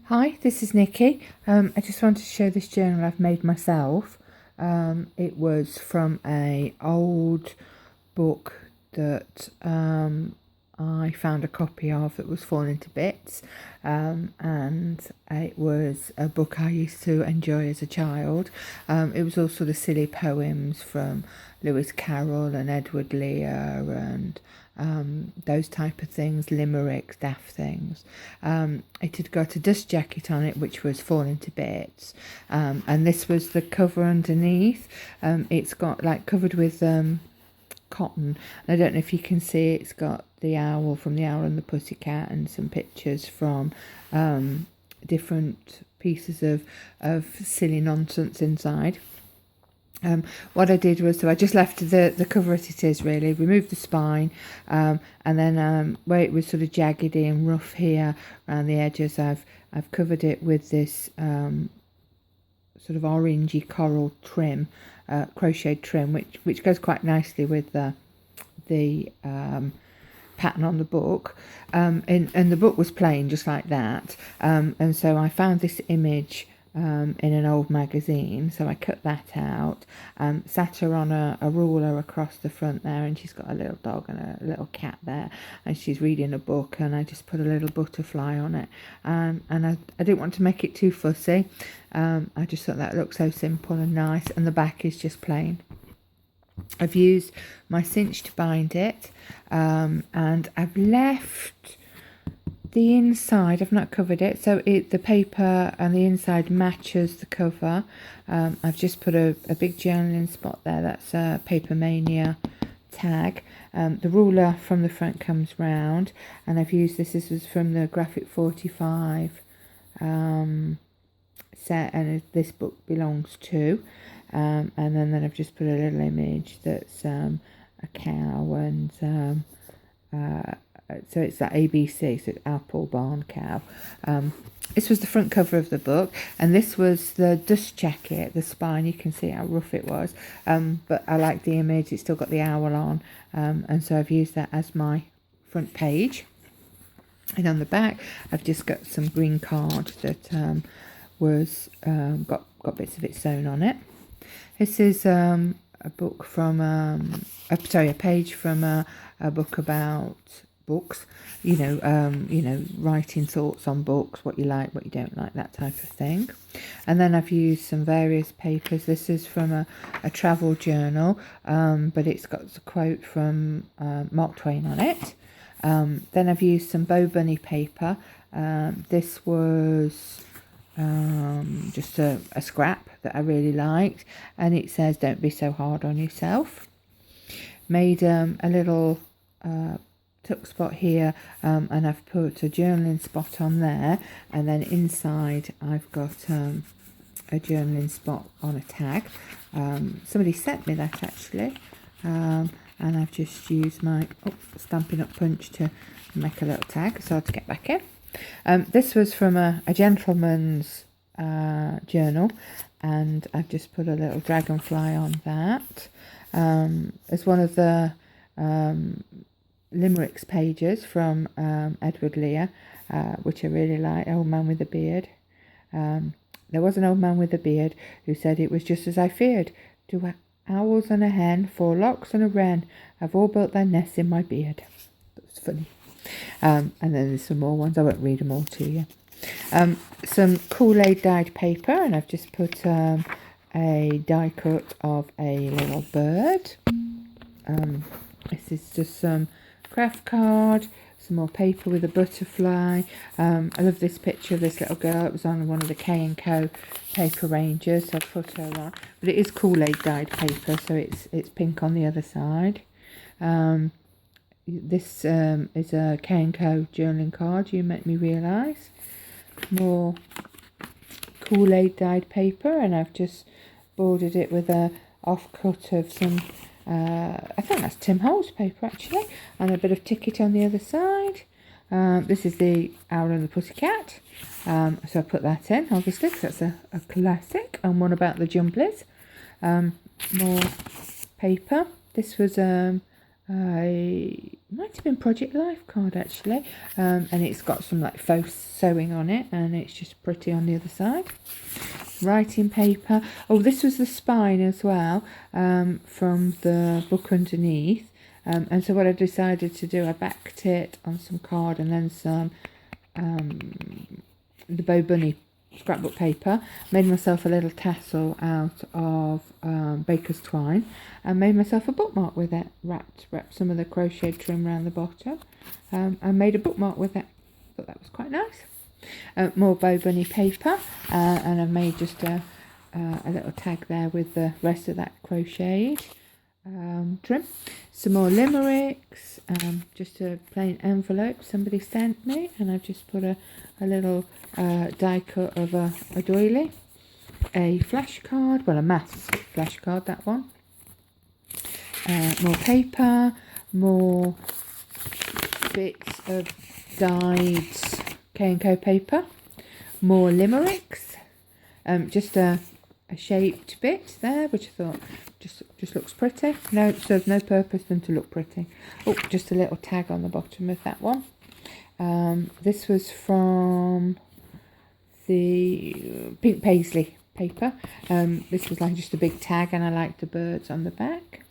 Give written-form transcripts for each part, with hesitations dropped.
Hi, this is Nikki. I just wanted to show this journal I've made myself. It was from a old book that I found a copy of that was falling to bits, and it was a book I used to enjoy as a child. It was all sort of silly poems from Lewis Carroll and Edward Lear and those type of things, limericks, daft things. It had got a dust jacket on it which was falling to bits, and this was the cover underneath. It's got like covered with cotton. I don't know if you can see, it's got the owl from The Owl and the Pussycat and some pictures from different pieces of silly nonsense inside. What I did was, so I just left the cover as it is, really, removed the spine, and then where it was sort of jaggedy and rough here around the edges, I've covered it with this sort of orangey coral trim, crocheted trim, which goes quite nicely with the pattern on the book. And the book was plain just like that, and so I found this image in an old magazine, so I cut that out, sat her on a ruler across the front there, and she's got a little dog and a little cat there, and she's reading a book, and I just put a little butterfly on it, and I didn't want to make it too fussy. I just thought that looked so simple and nice, and the back is just plain. I've used my cinch to bind it, and I've left the inside, I've not covered it, so the paper and the inside matches the cover. I've just put a big journaling spot there, that's a Paper Mania tag. The ruler from the front comes round, and I've used this was from the Graphic 45 set, and this book belongs to. And then I've just put a little image that's a cow, and so it's that ABC, so it's apple, barn, cow. This was the front cover of the book, and this was the dust jacket, the spine. You can see how rough it was, but I like the image. It's still got the owl on, and so I've used that as my front page. And on the back, I've just got some green card that was got bits of it sewn on it. This is a book from a page from a book about books, writing thoughts on books, what you like, what you don't like, that type of thing. And then I've used some various papers. This is from a travel journal, but it's got a quote from Mark Twain on it. Then I've used some Bow Bunny paper. This was just a scrap that I really liked, and it says, "Don't be so hard on yourself." Made a little tuck spot here, and I've put a journaling spot on there, and then inside I've got a journaling spot on a tag. Somebody sent me that actually, and I've just used my Stampin' Up punch to make a little tag, so to get back in. This was from a gentleman's journal, and I've just put a little dragonfly on that. It's one of the limericks pages from Edward Lear, which I really like, Old Man with a Beard. There was an old man with a beard who said, "It was just as I feared. 2 owls and a hen, 4 larks and a wren have all built their nests in my beard." That was funny. And then there's some more ones. I won't read them all to you. Some Kool-Aid dyed paper, and I've just put a die cut of a little bird. This is just some craft card, some more paper with a butterfly. I love this picture of this little girl. It was on one of the K&Co paper ranges, so I put her on. But it is Kool-Aid dyed paper, so it's pink on the other side. This is a K&Co journaling card, You Make Me Realise. More Kool-Aid dyed paper, and I've just bordered it with a offcut of some, I think that's Tim Holtz paper actually, and a bit of ticket on the other side. This is the Owl and the Pussycat, so I put that in, obviously, because that's a classic, and one about the Jumblies. More paper. This was a might have been Project Life card actually, and it's got some like faux sewing on it, and it's just pretty on the other side. Writing paper. Oh, this was the spine as well, from the book underneath, and so what I decided to do, I backed it on some card and then some the Bo Bunny scrapbook paper, made myself a little tassel out of baker's twine, and made myself a bookmark with it. Wrapped some of the crochet trim around the bottom, and made a bookmark with it. Thought that was quite nice. More Bo Bunny paper, and I've made just a little tag there with the rest of that crocheted trim. Some more limericks, just a plain envelope somebody sent me, and I've just put a little die cut of a doily, a flashcard, well, a maths flashcard, that one. More paper, more bits of dyed K&Co paper, more limericks, just a shaped bit there, which I thought just looks pretty. No, it serves no purpose than to look pretty. Oh, just a little tag on the bottom of that one. This was from the Pink Paisley paper. This was like just a big tag, and I liked the birds on the back.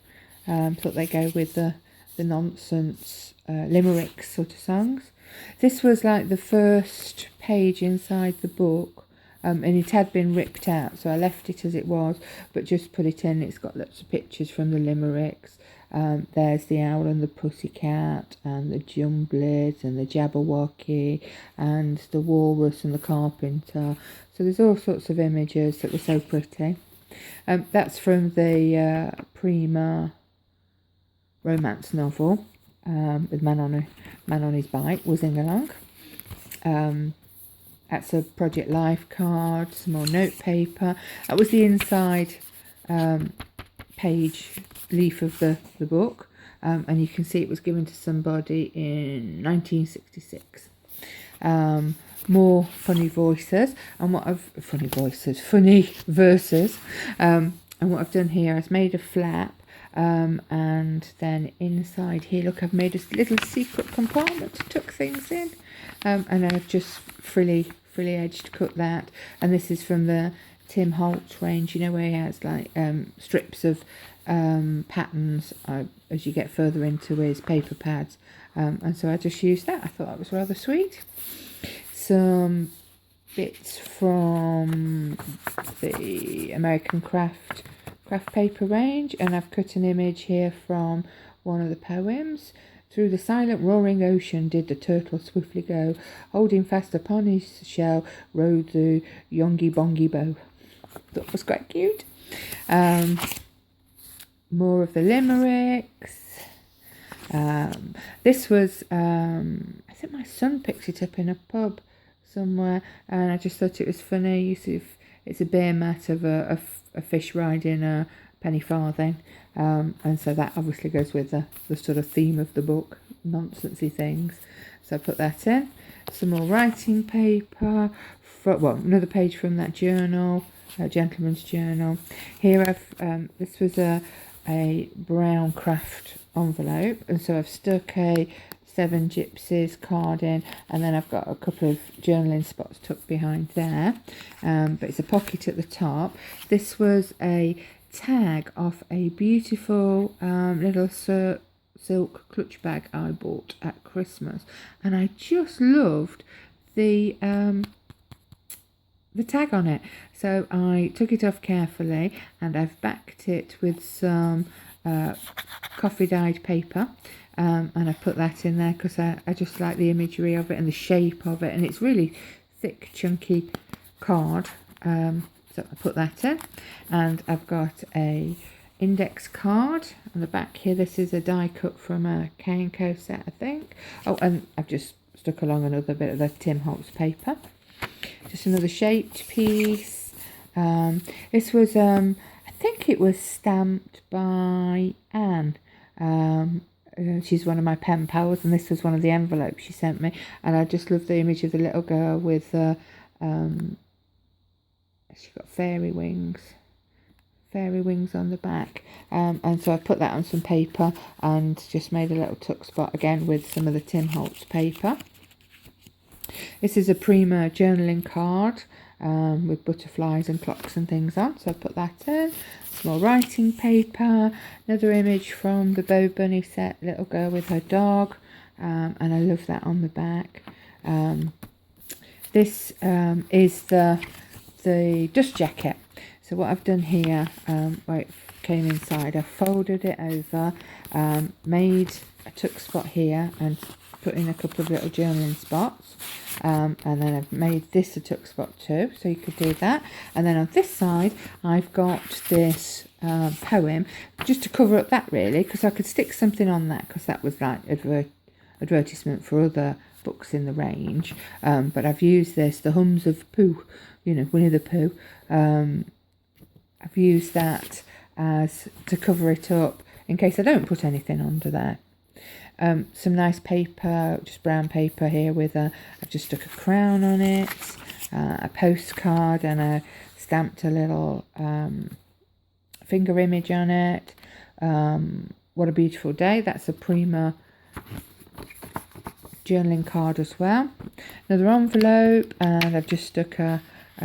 Thought they go with the nonsense limerick sort of songs. This was like the first page inside the book, and it had been ripped out, so I left it as it was, but just put it in. It's got lots of pictures from the limericks. There's the owl and the pussycat, and the jumblids, and the jabberwocky, and the walrus and the carpenter. So there's all sorts of images that were so pretty. That's from the Prima romance novel, with man on his bike whizzing along. That's a Project Life card, some more note paper. That was the inside page leaf of the book, and you can see it was given to somebody in 1966. More funny voices, and funny verses, and what I've done here is made a flap, and then inside here, look, I've made a little secret compartment to tuck things in, and I've just frilly edged cut that. And this is from the Tim Holtz range, you know, where he has like strips of patterns as you get further into his paper pads, and so I just used that. I thought that was rather sweet. Some bits from the American craft paper range, and I've cut an image here from one of the poems. Through the silent roaring ocean did the turtle swiftly go, holding fast upon his shell rode the yongy bongy bow. That was quite cute. More of the limericks. This was, I think my son picked it up in a pub somewhere, and I just thought it was funny. You see, it's a beer mat of a fish riding a penny farthing, and so that obviously goes with the sort of theme of the book, nonsensy things. So I put that in. Some more writing paper, another page from that journal, gentleman's journal. Here this was a brown craft envelope, and so I've stuck a 7 Gypsies card in, and then I've got a couple of journaling spots tucked behind there, but it's a pocket at the top. This was a tag off a beautiful little silk clutch bag I bought at Christmas, and I just loved the tag on it, so I took it off carefully, and I've backed it with some coffee dyed paper, and I put that in there because I just like the imagery of it and the shape of it, and it's really thick, chunky card. So I put that in, and I've got a index card on the back here. This is a die cut from a K&Co set, I think. Oh, and I've just stuck along another bit of the Tim Holtz paper. Just another shaped piece. This was, I think it was stamped by Anne. She's one of my pen pals, and this was one of the envelopes she sent me. And I just love the image of the little girl with she's got fairy wings, fairy wings on the back, and so I put that on some paper and just made a little tuck spot again with some of the Tim Holtz paper. This is a Prima journaling card with butterflies and clocks and things on, so I put that in. Some more writing paper, another image from the Bow Bunny set, little girl with her dog, and I love that on the back. This is the dust jacket. So what I've done here, where it came inside, I've folded it over, made a tuck spot here and put in a couple of little journaling spots, and then I've made this a tuck spot too, so you could do that. And then on this side I've got this poem just to cover up that, really, because I could stick something on that, because that was like advertisement for other books in the range, but I've used this, the Hums of Pooh, you know, Winnie the Pooh. I've used that as to cover it up in case I don't put anything under there. Some nice paper, just brown paper here with I've just stuck a crown on it, a postcard, and I stamped a little finger image on it. What a Beautiful Day, that's a Prima journaling card as well. Another envelope, and I've just stuck a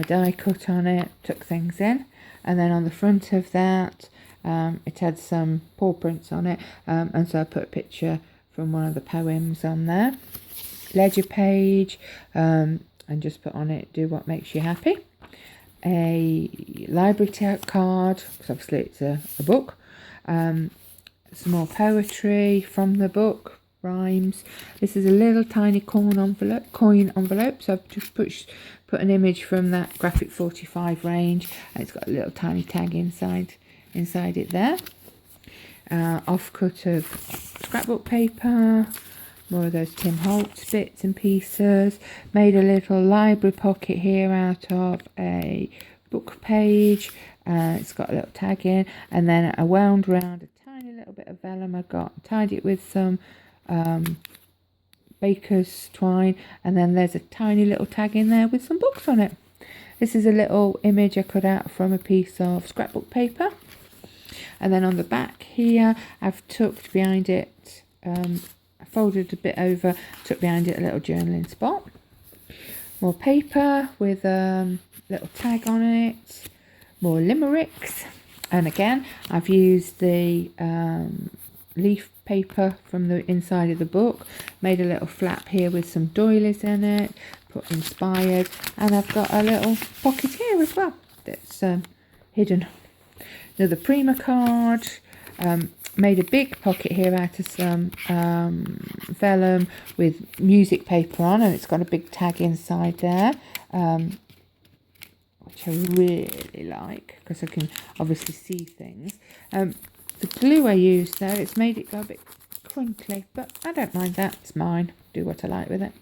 die cut on it, tuck things in. And then on the front of that, it had some paw prints on it, and so I put a picture from one of the poems on there. Ledger page, and just put on it, do what makes you happy. A library card, because obviously it's a book. Some more poetry from the book, rhymes. This is a little tiny coin envelope, so I've just put an image from that Graphic 45 range, and it's got a little tiny tag inside it there. Offcut of scrapbook paper, more of those Tim Holtz bits and pieces. Made a little library pocket here out of a book page. It's got a little tag in, and then I wound round a tiny little bit of vellum I got, tied it with some baker's twine, and then there's a tiny little tag in there with some books on it. This is a little image I cut out from a piece of scrapbook paper. And then on the back here, I've tucked behind it, I folded a bit over, tucked behind it a little journaling spot. More paper with a little tag on it. More limericks. And again, I've used the leaf paper from the inside of the book, made a little flap here with some doilies in it, put inspired, and I've got a little pocket here as well that's hidden. Another Prima card, made a big pocket here out of some vellum with music paper on, and it's got a big tag inside there, which I really like because I can obviously see things. The glue I used there, it's made it go a bit crinkly, but I don't mind that, it's mine, do what I like with it.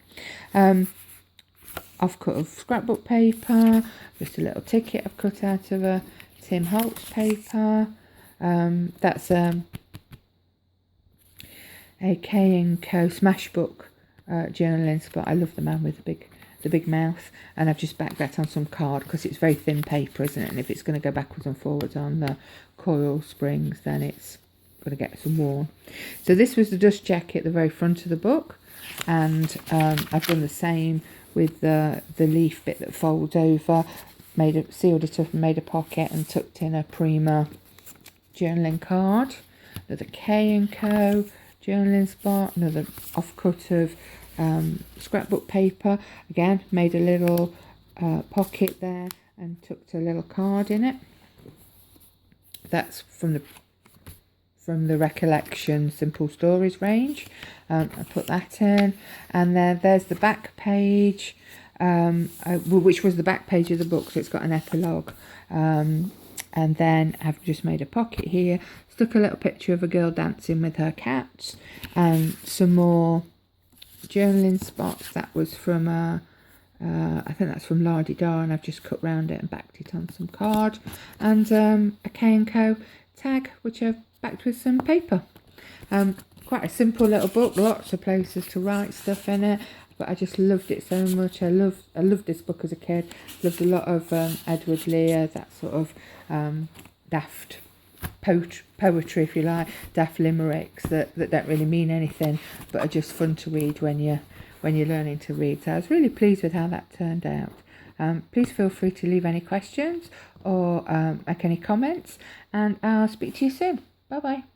Offcut of scrapbook paper, just a little ticket I've cut out of a Tim Holtz paper. That's a K&Co Smashbook journaling spot. I love the man with the big mouth, and I've just backed that on some card because it's very thin paper, isn't it? And if it's going to go backwards and forwards on the coil springs, then it's going to get some worn. So this was the dust jacket at the very front of the book, and I've done the same with the leaf bit that folds over. Sealed it up and made a pocket and tucked in a Prima journaling card. Another K&Co journaling spot. Another offcut of scrapbook paper. Again, made a little pocket there and tucked a little card in it. That's from the Recollection Simple Stories range. I put that in, and then there's the back page. Which was the back page of the book, so it's got an epilogue, and then I've just made a pocket here, stuck a little picture of a girl dancing with her cat, and some more journaling spots. That was from I think that's from La Di Da, and I've just cut round it and backed it on some card, and a K&Co tag which I've backed with some paper. Quite a simple little book, lots of places to write stuff in it. But I just loved it so much. I loved this book as a kid. Loved a lot of Edward Lear, that sort of daft poetry, if you like, daft limericks that don't really mean anything, but are just fun to read when you're learning to read. So I was really pleased with how that turned out. Please feel free to leave any questions or make any comments, and I'll speak to you soon. Bye bye.